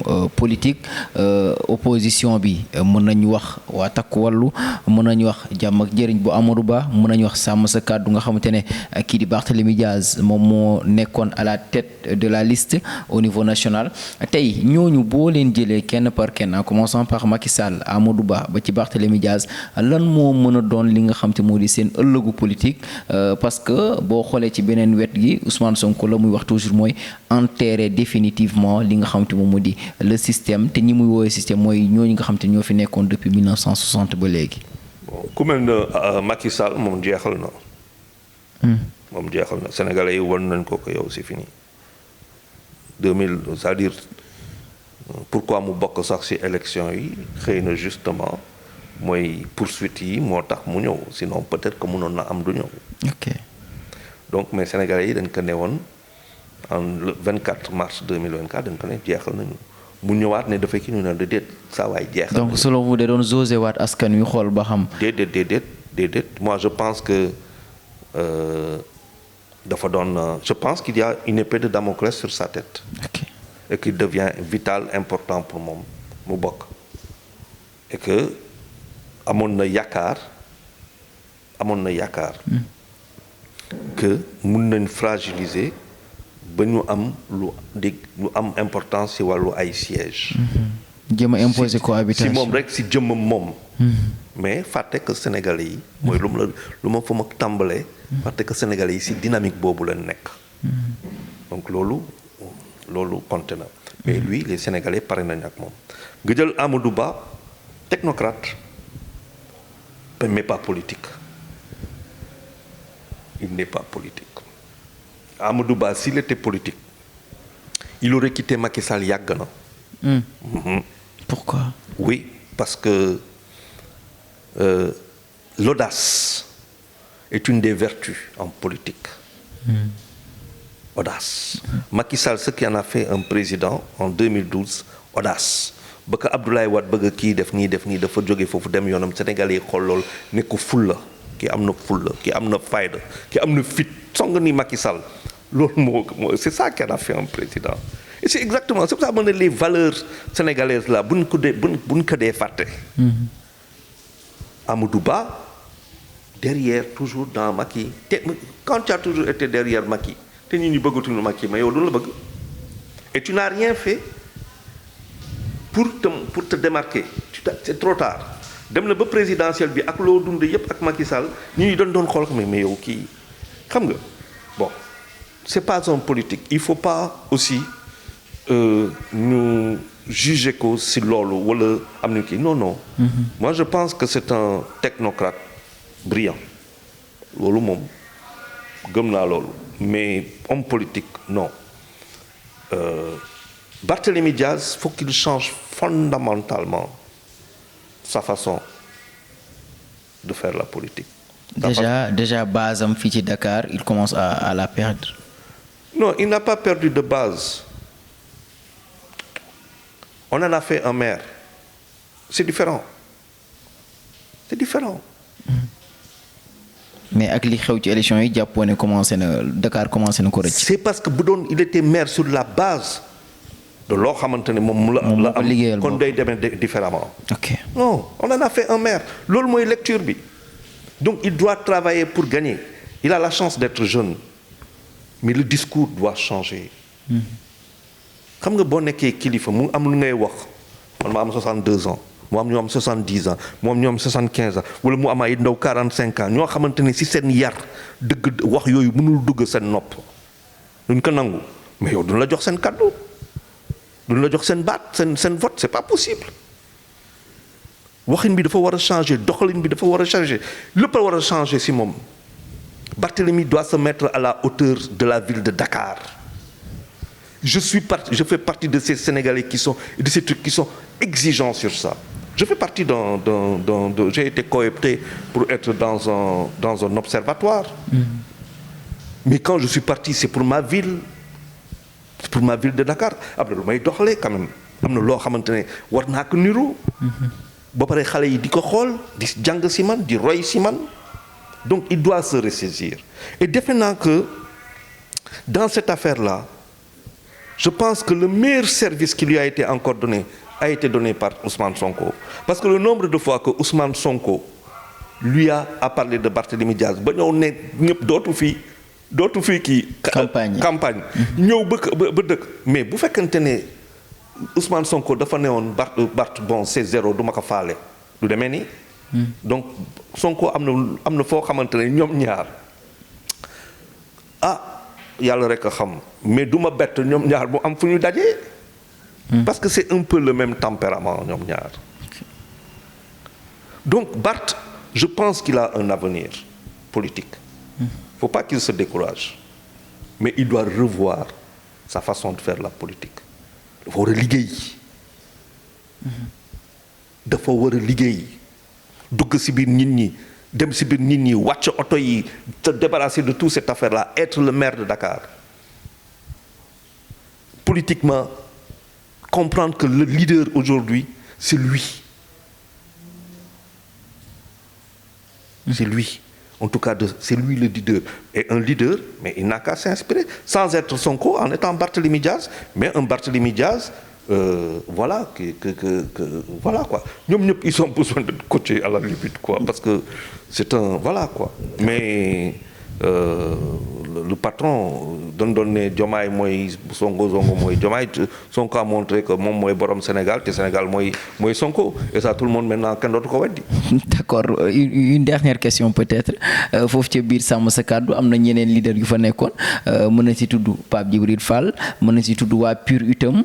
wàllum politique opposition bi mën nañu wax waa Takku Wallu mën nañu wax Jàmm ak Njëriñ bu Amadou Ba mën nañu wax Sàmm Sa Kàddu nga xamante ne kii di Barthélémy Diaz moom moo nekkoon à la tête de la liste au niveau national tey ñooñu boo leen jëlee kenn par kenn en commençant par Macky Sall Amadou Ba ba ci Barthélémy Diaz lan moo mën a doon li nga xam te moo di seen ëllëgu politique parce que boo xoolee ci beneen wet gi Ousmane Sonko la muy wax toujours mooy enterrer définitivement li nga xam te moom moo di le système te ñi muy woowee système mooy ñooñu nga xam te ñoo fi nekkoon depuis 1960 ba léegi. bon ku mel ne Macky Sall moom jeexal na. moom jeexal na Sénégalais yi wan nañ ko yow c'est fini 2000 c'est-à-dire pourquoi mu bokk sax ci élection yi xëy na justement mooy poursuite yi moo tax mu ñëw sinon peut-être que mënoon na am du ñëw. ok donc mais Sénégalais yi dañ ko ne woon en le 24 mars 2024 dañ ko ne jeexal nañu mu ñëwaat ne dafay kii ñu ne déedéet saa waay jeexal. donc selon vous da doon jauger waat askan wi xool ba xam. déedéet moi je pense que dafa doon je pense qu'il y a une épée de Damoclès sur sa tête. ok et qu'il devient vital important pour moom mu bokk et que amoon na yaakaar que mun nañ fragiliser ba ñu am lu am importance ci wàllu ay sièges. jéem a imposer cohabitation si moom rek si jëmmam moom. mais fàtte que Sénégalais yi. mooy lu ma fa ma tàmbalee. fàtte que Sénégalais yi si dynamique boobu la nekk. donc loolu compté na. mais lui les Sénégalais pare nañ ak moom nga jël Amadou Ba technocrate mais pas politique. il n'est pas politique. Amadou Ba s'il était politique il aurait quitté Macky Sall yàgg na. Pourquoi? Oui, parce que l'audace est une des vertus en politique. Audace. Macky Sall, ce qui en a fait un président en 2012, audace. ba ko Abdoulaye Wade bëgg kii def nii dafa jóge foofu dem yoonam Sénégalais yi xool lool ne ko fulla ki am na fulla ki am na fayda ki am na fit song ni Macky Sall loolu moo c'est ça qu'en a fait un président. Et c'est exactement c'est pour ça que les valeurs sénégalaises là buñ ko dee fàtte. Amadou Ba derrière toujours dans Macky te quand tu as toujours été derrière Macky te nit ñi bëggatuñu Macky mais yow du la bëgg et tu n'as rien fait pour te démarquer c'est trop tard dem na ba présidentielle bi ak loo dund yépp ak Macky Sall ñi doon xool mais yow kii xam nga bon c'est pas un politique il faut pas aussi ñu juger ko si loolu wala am na kii non. Moi je pense que c'est un technocrate brillant loolu moom gëm naa loolu mais homme politique non. Barthélémy Diaz faut qu'il change fondamentalement sa façon de faire la politique. Déjà base am fii ci Dakar il commence à la perdre. Non, il n'a pas perdu de base. On en a fait un maire. C'est différent. Mais ak li xew ci élection yi jàppoo ne Dakar commencé na ko rëcc. C'est parce que bu doon il était maire sur la base de loo xamante ne moom la am kon day demee différemment. Ok. Non, on en a fait un maire. Loolu mooy lecture bi. Donc il doit travailler pour gagner. Il a la chance d'être jeune. Mais le discours doit changer. xam nga boo nekkee kilifa mu am lu ngay wax man ma am 62 ans mu am ñoo am 70 ans mu am ñoo am 75 ans wala mu am ay ndaw 45 ans ñoo xamante ne si seen yar dëgg wax yooyu mënul dugg seen nopp duñ ko nangu mais yow duñ la jox seen kàddu duñ la jox seen baat seen vote c'est pas possible. waxin bi dafa war a changer doxalin bi dafa war a changer lépp a war a changer si moom. Barthélémy doit se mettre à la hauteur de la ville de Dakar. Je fais partie de ces Sénégalais qui sont exigeants sur ça. Je fais partie j'ai été coopté pour être dans un observatoire. Mais quand je suis parti, c'est pour ma ville de Dakar. Après lu may doxalee quand même am na loo xamante ne war naa ko niru. ba pare xale yi di ko xool di jàng si man di roy si man. Donc il doit se ressaisir. Et defe naa que dans cette affaire-là je pense que le meilleur service qui lui a été encore donné a été donné par Ousmane Sonko. Parce que le nombre de fois que Ousmane Sonko lui a parlé de Barthélémy Diaz ba ñëw ne ñëpp dootu fi kii campagne ñëw ba dëkk mais bu fekkante ne Ousmane Sonko dafa newoon Bart bon c'est zéro du ma ko faale du demee nii donc Sonko am na foo xamante ne ñoom ñaar yàlla rek a xam mais du ma bett ñoom ñaar bu am fu ñu dajee parce que c'est un peu le même tempérament ñoom ñaar donc Bart je pense qu'il a un avenir politique. Faut pas qu'il se décourage. Mais il doit revoir sa façon de faire la politique. Dafa war a liggéey. Dafa war a liggéey. Dugg ci biir nit ñi, dem ci biir nit ñi, wàcc oto yi, te débarrasser de toute cette affaire-là, être le maire de Dakar. Politiquement, comprendre que le leader aujourd'hui, c'est lui. C'est lui. En tout cas, c'est lui le leader. Et un leader, mais il n'a qu'à s'inspirer, sans être Sonko, en étant Barthélémy Diaz, mais un Barthélémy Diaz, voilà, voilà quoi. Ils ont besoin de coacher à la limite, quoi, parce que c'est un, voilà quoi. Mais le patron donné Diomaye mooy Sonko mooy Diomaye Sonko a montré que moom mooy borom Sénégal te Sénégal mooy Sonko et ça tout le monde maintenant kenn dootu ko weddi. D'accord, une dernière question peut-être foofu ca biir sàmm sa kàddu am na ñeneen leader yu fa nekkoon mën na ci tudd Pape Djibril Fall mën na ci tudd waa PUR itam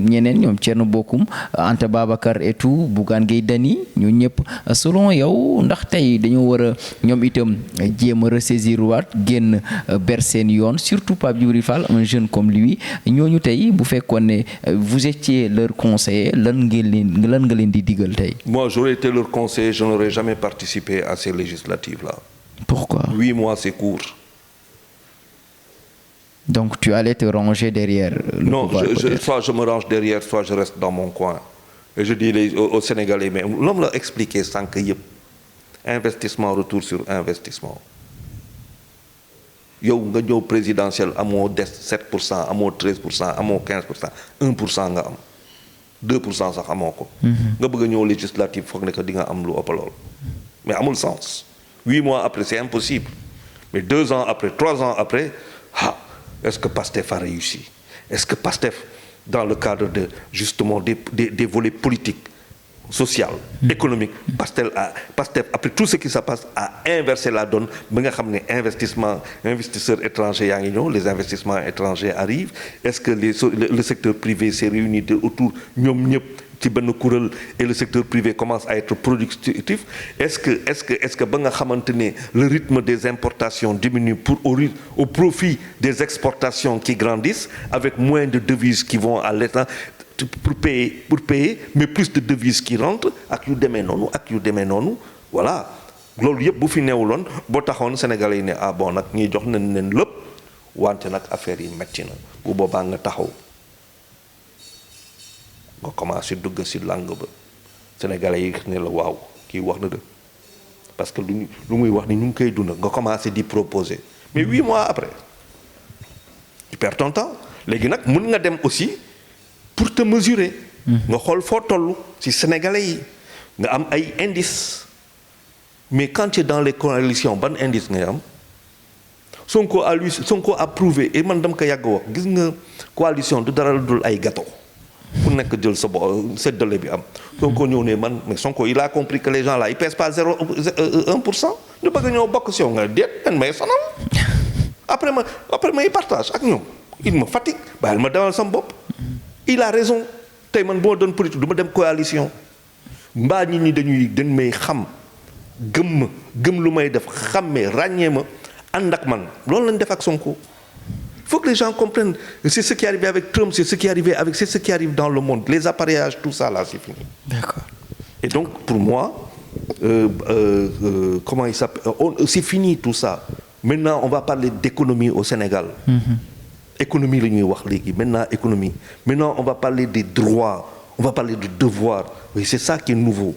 ñeneen ñoom Thierno Bocoum Anta Babacar et tout Bougane Gueye Dany ñoo ñëpp selon yow ndax tey dañoo war a ñoom itam jéem a ressaisir waat génn ber seen yoon surtout Pape Djibril Fall un jeune comme lui ñooñu tey bu fekkoon ne vous étiez leur conseiller lan nga leen di digal tey. Moi j'aurais été leur conseiller, je n'aurais jamais participé à ces législatives-là. Pourquoi? 8 mois c'est court. Donc tu allais te ranger derrière le pouvoir, soit je me range derrière, soit je reste dans mon coin. Et je dis aux Sénégalais, mais l'homme l'a expliqué sans que yëpp investissement retour sur investissement. yow nga ñëw présidentiel amoo des 7% amoo 13% amoo 15% 1% nga am 2% sax amoo ko. nga bëgg a ñëw législative foog ne que di nga am lu ëpp lool. mais amul sens 8 mois après c'est impossible mais 2 ans après 3 ans après est-ce que Pastef a réussi? Est-ce que Pastef dans le cadre de justement des volets politiques social, économique, Pastef après tout ce qui se passe a inversé la donne ba nga xam ne investisseurs étrangers yaa ngi ñëw, les investissements étrangers arrivent. Est-ce que le secteur privé s'est réuni autour ñoom ñëpp ci benn kuréel et le secteur privé commence à être productif? Est-ce que ba nga xamante ne le rythme des importations diminue au profit des exportations qui grandissent avec moins de devises qui vont à l'État pour payer mais plus de devises qui rentrent ak yu demee noonu voilà loolu yëpp bu fi neewuloon boo taxoon Sénégalais yi ne bon nag ñuy jox nañ leen lépp wante nag affaire yi metti na bu boobaa nga taxaw nga commencé dugg ci langue ba Sénégalais yi ne la waaw kii wax na dëgg parce que lu muy wax ni ñu ngi koy dund nga commencé di proposer mais 8 mois après tu perds ton temps léegi nag mun nga dem aussi pour te mesurer. nga xool foo toll ci Sénégalais yi nga am ay indices mais quand tu es dans les coalitions ban indice ngay am Sonko a prouvé et man dama ko yàgg wax gis nga coalition du dara dul ay gâteau ku nekk jël sa seddale bi am. Sonko ñëw ne man mais Sonko il a compris que les gens là ils pèsent pas 1%. ñu bëgg ñëw bokk si yow nga déet dañ may sonal après may partage ak ñoom il me fatigue bàyyil ma demal sama bopp. Il a raison tey man boo doon politique du ma dem coalition mbaa nit ñi dañ may xam gëm lu may def xàmmee ràññee ma ànd ak man loolu lañ def ak Sonko. Il faut que les gens comprennent c'est ce qui est arrivé avec Trump, c'est ce qui arrive dans le monde, les appareillages, tout ça là c'est fini. D'accord. Et donc pour moi comment il s'appelle c'est fini tout ça. Maintenant on va parler d'économie au Sénégal. Économie la ñuy wax léegi maintenant économie. Maintenant on va parler des droits, on va parler du devoir. Oui, c'est ça qui est nouveau.